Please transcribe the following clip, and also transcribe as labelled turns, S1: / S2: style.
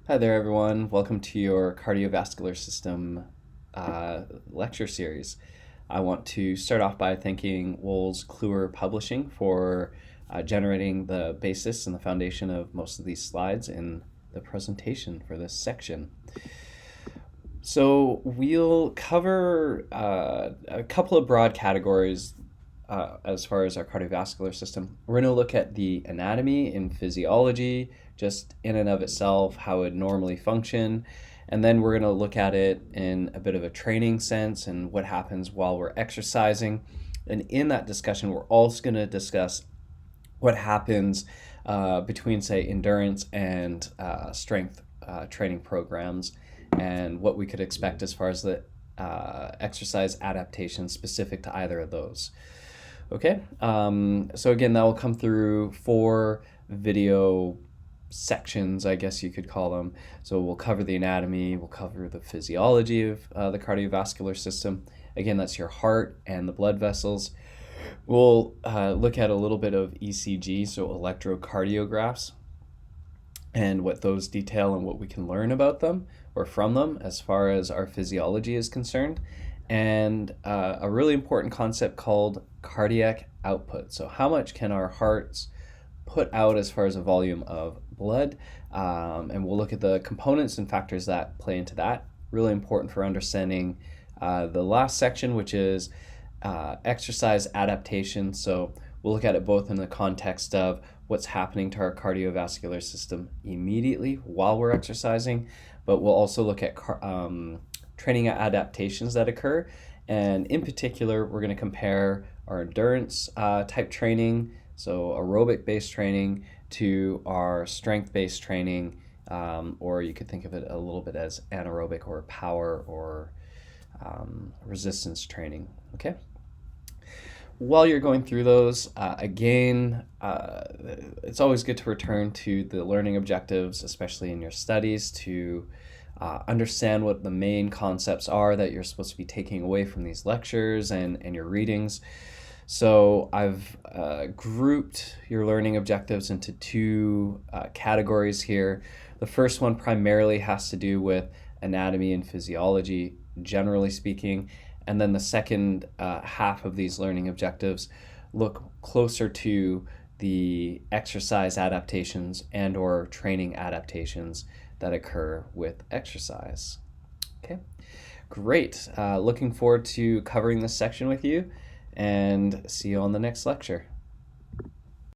S1: Hi there, everyone. Welcome to your cardiovascular system lecture series. I want to start off by thanking Wohl's Kluwer Publishing for generating the basis and the foundation of most of these slides in the presentation for this section. So we'll cover a couple of broad categories as far as our cardiovascular system. We're going to look at the anatomy and physiology, just in and of itself, how it normally function. And then we're going to look at it in a bit of a training sense and what happens while we're exercising. And in that discussion, we're also going to discuss what happens between, say, endurance and strength training programs and what we could expect as far as the exercise adaptation specific to either of those. Okay, so again, that will come through 4 video sections, I guess you could call them. So we'll cover the anatomy, we'll cover the physiology of the cardiovascular system. Again, that's your heart and the blood vessels. We'll look at a little bit of ECG, so electrocardiographs, and what those detail and what we can learn about them or from them as far as our physiology is concerned. And a really important concept called cardiac output. So how much can our hearts put out as far as a volume of blood? And we'll look at the components and factors that play into that. Really important for understanding the last section, which is exercise adaptation. So we'll look at it both in the context of what's happening to our cardiovascular system immediately while we're exercising, but we'll also look at training adaptations that occur. And in particular, we're going to compare our endurance type training, so aerobic based training, to our strength based training, or you could think of it a little bit as anaerobic or power or resistance training. Okay. While you're going through those, it's always good to return to the learning objectives, especially in your studies, to understand what the main concepts are that you're supposed to be taking away from these lectures and your readings. So I've grouped your learning objectives into 2 categories here. The first one primarily has to do with anatomy and physiology, generally speaking. And then the second half of these learning objectives look closer to the exercise adaptations and or training adaptations that occur with exercise. Okay, great. Looking forward to covering this section with you, and see you on the next lecture.